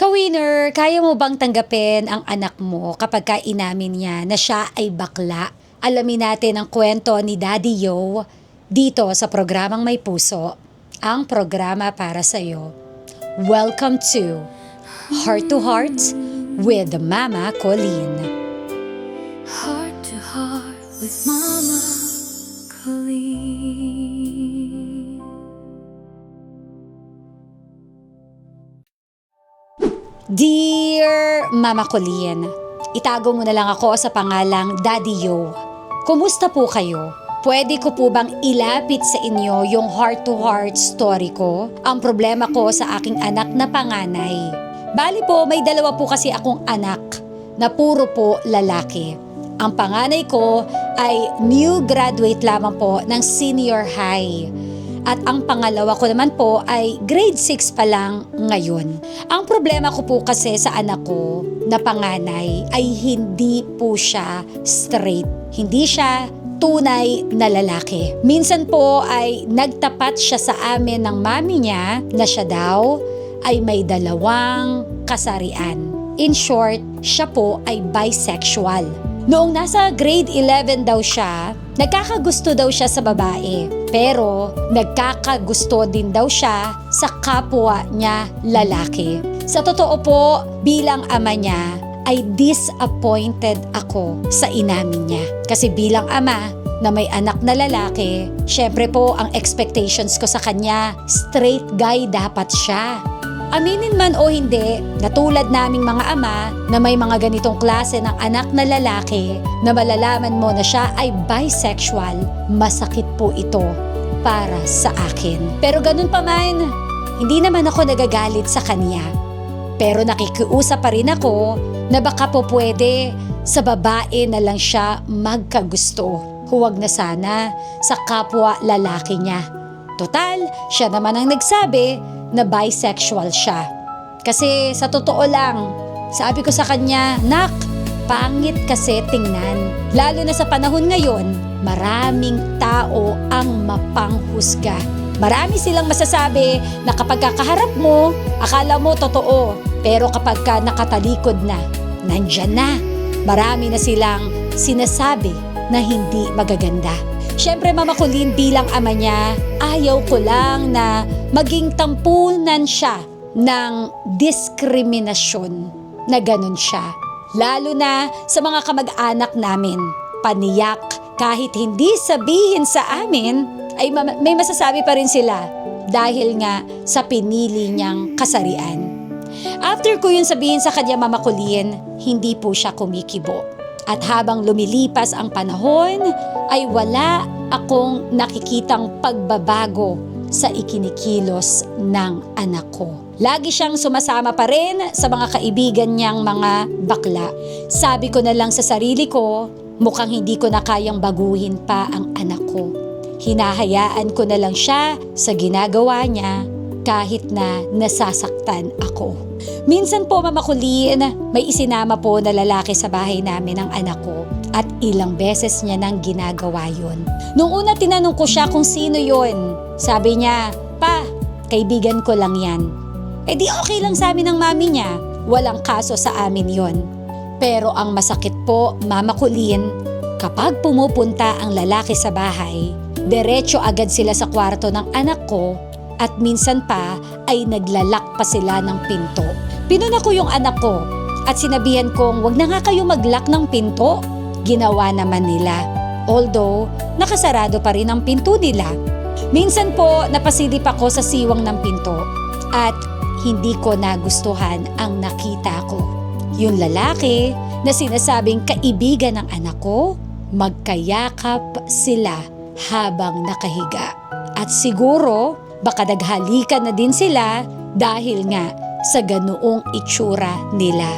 Ka-winner, kaya mo bang tanggapin ang anak mo kapag inamin niya na siya ay bakla? Alamin natin ang kwento ni Daddy Yo dito sa programang May Puso, ang programa para sa'yo. Welcome to Heart to Heart with Mama Colleen. Heart to Heart with Mama Colleen. Dear Mama Colleen, itago mo na lang ako sa pangalang Daddy Yo. Kumusta po kayo? Pwede ko po bang ilapit sa inyo yung heart-to-heart story ko? Ang problema ko sa aking anak na panganay. Bali po, may dalawa po kasi akong anak na puro po lalaki. Ang panganay ko ay new graduate lamang po ng senior high. At ang pangalawa ko naman po ay grade 6 pa lang ngayon. Ang problema ko po kasi sa anak ko na panganay ay hindi po siya straight. Hindi siya tunay na lalaki. Minsan po ay nagtapat siya sa amin ng mami niya na siya daw ay may dalawang kasarian. In short, siya po ay bisexual. Noong nasa grade 11 daw siya, nagkakagusto daw siya sa babae. Pero nagkakagusto din daw siya sa kapwa niya lalaki. Sa totoo po, bilang ama niya, ay disappointed ako sa inamin niya. Kasi bilang ama na may anak na lalaki, syempre po ang expectations ko sa kanya, straight guy dapat siya. Aminin man o hindi, natulad naming mga ama na may mga ganitong klase ng anak na lalaki na malalaman mo na siya ay bisexual, masakit po ito para sa akin. Pero ganun pa man, hindi naman ako nagagalit sa kanya. Pero nakikiusap pa rin ako na baka po pwede sa babae na lang siya magkagusto. Huwag na sana sa kapwa lalaki niya. Total, siya naman ang nagsabi na bisexual siya. Kasi sa totoo lang, sabi ko sa kanya, "Nak, pangit kasi tingnan." Lalo na sa panahon ngayon, maraming tao ang mapanghusga. Marami silang masasabi na kapag kakaharap mo, akala mo totoo. Pero kapag ka nakatalikod na, nandyan na. Marami na silang sinasabi na hindi magaganda. Siyempre, Mama Colleen, bilang ama niya, ayaw ko lang na maging tampunan siya ng diskriminasyon na ganun siya. Lalo na sa mga kamag-anak namin. Paniyak, kahit hindi sabihin sa amin, ay may masasabi pa rin sila dahil nga sa pinili niyang kasarian. After ko yun sabihin sa kanya, Mama Colleen, hindi po siya kumikibo. At habang lumilipas ang panahon, ay wala akong nakikitang pagbabago sa ikinikilos ng anak ko. Lagi siyang sumasama pa rin sa mga kaibigan niyang mga bakla. Sabi ko na lang sa sarili ko, mukhang hindi ko na kayang baguhin pa ang anak ko. Hinahayaan ko na lang siya sa ginagawa niya kahit na nasasaktan ako. Minsan po, Mama Colleen, may isinama po na lalaki sa bahay namin ng anak ko at ilang beses niya nang ginagawa yun. Nung una tinanong ko siya kung sino yun. Sabi niya, "Pa, kaibigan ko lang yan." Eh di okay lang sa amin ng mami niya. Walang kaso sa amin yon. Pero ang masakit po, Mama Colleen, kapag pumupunta ang lalaki sa bahay, diretso agad sila sa kwarto ng anak ko at minsan pa ay naglalak pa sila ng pinto. Pinuna ko yung anak ko at sinabihan kong wag na nga kayo maglock ng pinto. Ginawa naman nila. Although, nakasarado pa rin ang pinto nila. Minsan po, napasilip ako sa siwang ng pinto at hindi ko nagustuhan ang nakita ko. Yung lalaki na sinasabing kaibigan ng anak ko, magkayakap sila habang nakahiga. At siguro, baka naghalikan na din sila dahil nga sa ganoong itsura nila.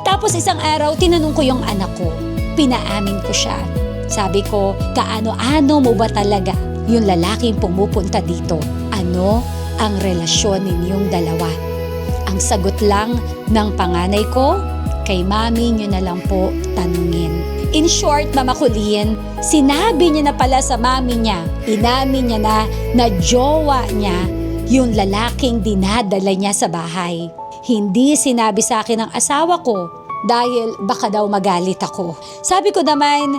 Tapos isang araw, tinanong ko yung anak ko. Pinaamin ko siya. Sabi ko, kaano-ano mo ba talaga yung lalaking pumupunta dito? Ano ang relasyon ninyong dalawa? Ang sagot lang ng panganay ko, kay mami nyo na lang po tanungin. In short, Mama Colleen, sinabi niya na pala sa mami niya, inamin niya na jowa niya yung lalaking dinadala niya sa bahay. Hindi sinabi sa akin ng asawa ko dahil baka daw magalit ako. Sabi ko naman,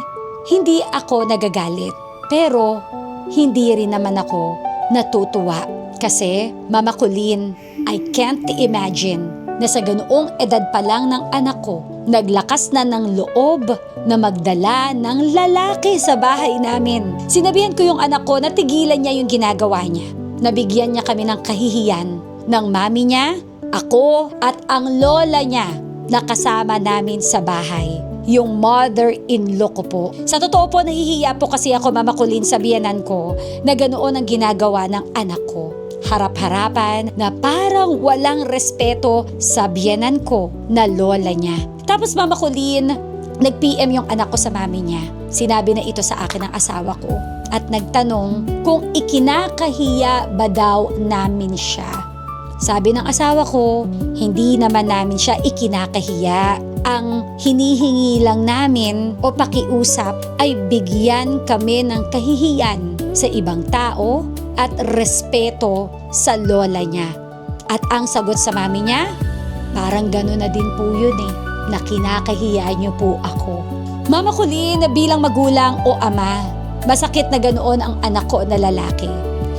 hindi ako nagagalit. Pero hindi rin naman ako natutuwa. Kasi, Mama Colleen, I can't imagine na sa ganoong edad pa lang ng anak ko, naglakas na ng loob na magdala ng lalaki sa bahay namin. Sinabihan ko yung anak ko na tigilan niya yung ginagawa niya. Nabigyan niya kami ng kahihiyan ng mami niya, ako at ang lola niya na kasama namin sa bahay. Yung mother-in-law ko po. Sa totoo po, nahihiya po kasi ako, Mama Colleen, sa biyanan ko na ganoon ang ginagawa ng anak ko. Harap-harapan na parang walang respeto sa biyanan ko na lola niya. Tapos Mama Colleen, nag-PM yung anak ko sa mami niya. Sinabi na ito sa akin ng asawa ko at nagtanong kung ikinakahiya ba daw namin siya. Sabi ng asawa ko, hindi naman namin siya ikinakahiya. Ang hinihingi lang namin o pakiusap ay bigyan kami ng kahihiyan sa ibang tao at respeto sa lola niya. At ang sagot sa mami niya, parang gano'n na din po yun na kinakahiya niyo po ako. Mama Colleen, bilang magulang o ama, masakit na ganoon ang anak ko na lalaki.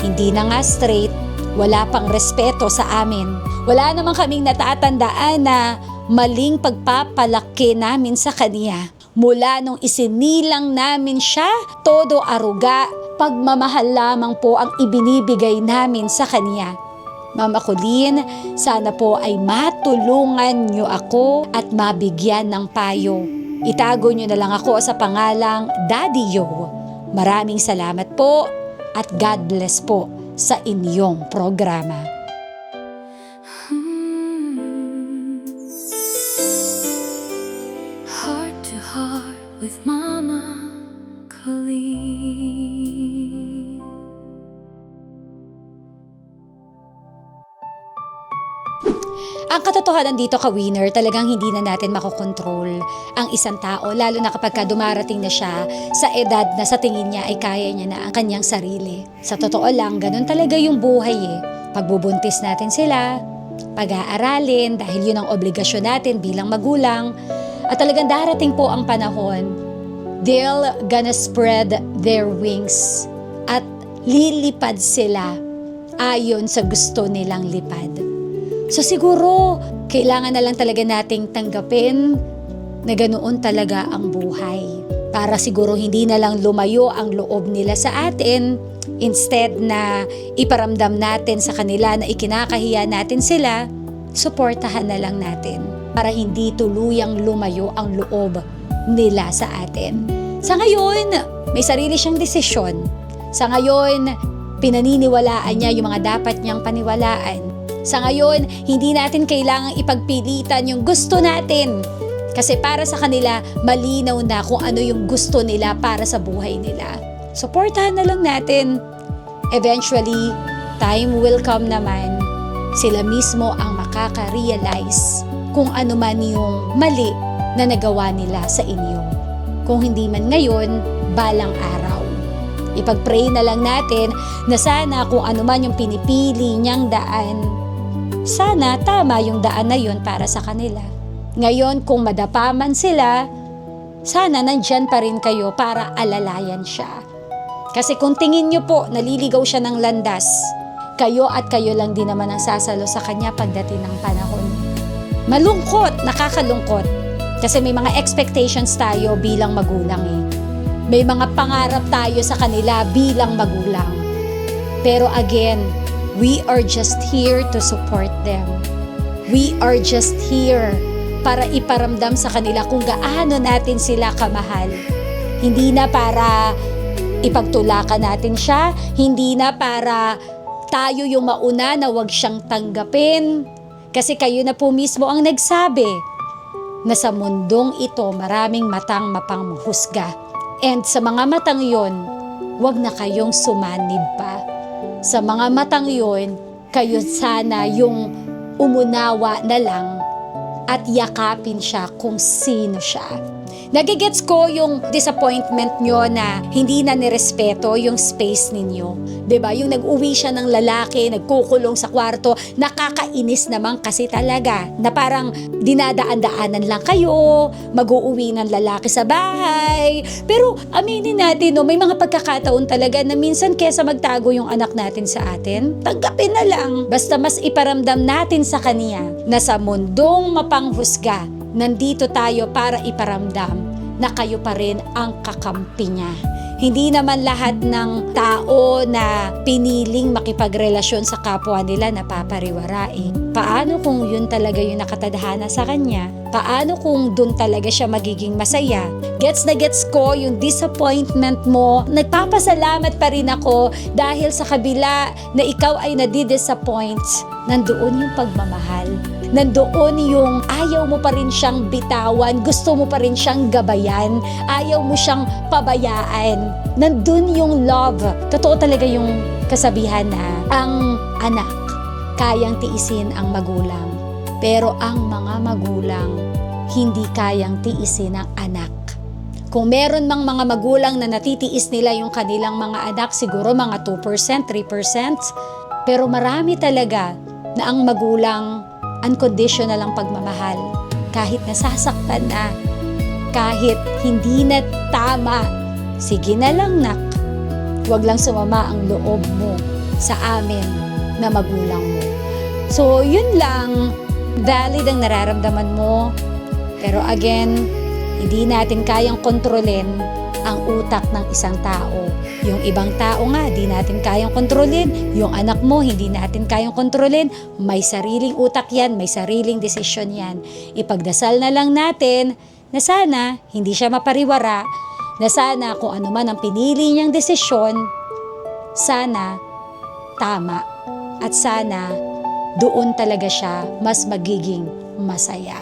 Hindi na nga straight, wala pang respeto sa amin. Wala namang kaming natatandaan na maling pagpapalaki namin sa kanya. Mula nung isinilang namin siya, todo aruga, pagmamahal lamang po ang ibinibigay namin sa kanya. Mama Colleen, sana po ay matulungan niyo ako at mabigyan ng payo. Itago niyo na lang ako sa pangalang Daddy Yo. Maraming salamat po at God bless po sa inyong programa. Heart to heart with Mama Colleen. Ang katotohanan dito, ka-winner, talagang hindi na natin makokontrol ang isang tao, lalo na kapag dumarating na siya sa edad na sa tingin niya ay kaya niya na ang kanyang sarili. Sa totoo lang, ganun talaga yung buhay Pagbubuntis natin sila, pag-aaralin dahil yun ang obligasyon natin bilang magulang, at talagang darating po ang panahon, they'll gonna spread their wings at lilipad sila ayon sa gusto nilang lipad. So siguro, kailangan na lang talaga nating tanggapin na ganoon talaga ang buhay. Para siguro hindi na lang lumayo ang loob nila sa atin, instead na iparamdam natin sa kanila na ikinakahiya natin sila, suportahan na lang natin para hindi tuluyang lumayo ang loob nila sa atin. Sa ngayon, may sarili siyang desisyon. Sa ngayon, pinaniniwalaan niya yung mga dapat niyang paniwalaan. Sa ngayon, hindi natin kailangang ipagpilitan yung gusto natin. Kasi para sa kanila, malinaw na kung ano yung gusto nila para sa buhay nila. Suportahan na lang natin. Eventually, time will come naman. Sila mismo ang makaka-realize kung ano man yung mali na nagawa nila sa inyo. Kung hindi man ngayon, balang araw. Ipag-pray na lang natin na sana kung ano man yung pinipili niyang daan, sana tama yung daan na yun para sa kanila. Ngayon, kung madapa man sila, sana nandyan pa rin kayo para alalayan siya. Kasi kung tingin nyo po, naliligaw siya ng landas, kayo at kayo lang din naman ang sasalo sa kanya pagdating ng panahon. Malungkot, nakakalungkot. Kasi may mga expectations tayo bilang magulang May mga pangarap tayo sa kanila bilang magulang. Pero again, we are just here to support them. We are just here para iparamdam sa kanila kung gaano natin sila kamahal. Hindi na para ipagtulakan natin siya, hindi na para tayo yung mauna na wag siyang tanggapin. Kasi kayo na po mismo ang nagsabi na sa mundong ito maraming matang mapanghuhusga. And sa mga matang yon, wag na kayong sumanib pa. Sa mga matang yon, kayo sana yung umunawa na lang at yakapin siya kung sino siya. Nagigets ko yung disappointment nyo na hindi na nirespeto yung space ninyo. 'Di ba? Yung nag-uwi siya ng lalaki, nagkukulong sa kwarto, nakakainis naman kasi talaga na parang dinadaan-daanan lang kayo, mag-uuwi ng lalaki sa bahay. Pero aminin natin, no, may mga pagkakataon talaga na minsan kesa magtago yung anak natin sa atin, tanggapin na lang. Basta mas iparamdam natin sa kanya na sa mundong mapanghusga, nandito tayo para iparamdam na kayo pa rin ang kakampi niya. Hindi naman lahat ng tao na piniling makipagrelasyon sa kapwa nila napapariwara eh. Paano kung yun talaga yung nakatadhana sa kanya? Paano kung dun talaga siya magiging masaya? Gets na gets ko yung disappointment mo. Nagpapasalamat pa rin ako dahil sa kabila na ikaw ay nadidisappoint, nandoon yung pagmamahal. Nandoon yung ayaw mo pa rin siyang bitawan, gusto mo pa rin siyang gabayan, ayaw mo siyang pabayaan. Nandun yung love. Totoo talaga yung kasabihan na ang anak kayang tiisin ang magulang. Pero ang mga magulang hindi kayang tiisin ang anak. Kung meron mang mga magulang na natitiis nila yung kanilang mga anak, siguro mga 2%, 3%. Pero marami talaga na ang magulang unconditional ang pagmamahal. Kahit nasasaktan na, kahit hindi na tama, sige na lang nak. Huwag lang sumama ang loob mo sa amin na magulang mo. So, yun lang. Valid ang nararamdaman mo. Pero again, hindi natin kayang kontrolin ang utak ng isang tao. Yung ibang tao nga, di natin kayang kontrolin. Yung anak mo, hindi natin kayang kontrolin. May sariling utak yan, may sariling desisyon yan. Ipagdasal na lang natin na sana hindi siya mapariwara, na sana kung ano man ang pinili niyang desisyon, sana tama. At sana doon talaga siya mas magiging masaya.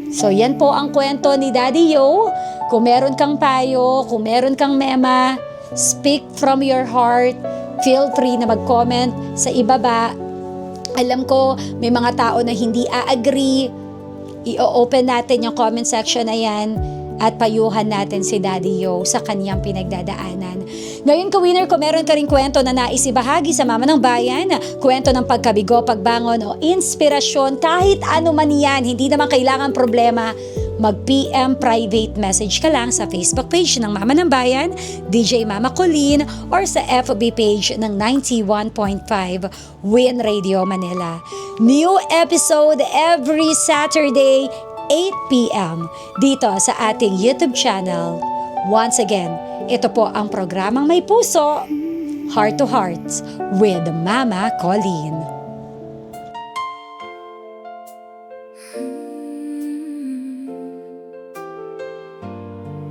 So yan po ang kwento ni Daddy Yo. Kung meron kang payo, kung meron kang mema, speak from your heart. Feel free na mag-comment sa ibaba. Alam ko may mga tao na hindi a-agree. I-open natin yung comment section na yan at payuhan natin si Daddy Yo sa kanyang pinagdadaanan. Ngayon ka-winner, kung meron ka rin kwento na nais ibahagi sa Mama ng Bayan, kwento ng pagkabigo, pagbangon o inspirasyon, kahit ano man yan, hindi naman kailangan problema, mag-PM private message ka lang sa Facebook page ng Mama ng Bayan, DJ Mama Colleen, or sa FB page ng 91.5 Win Radio Manila. New episode every Saturday, 8 p.m. dito sa ating YouTube channel. Once again, ito po ang programang may puso, Heart to Heart with Mama Colleen.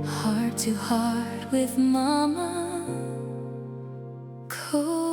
Heart to heart with Mama Colleen.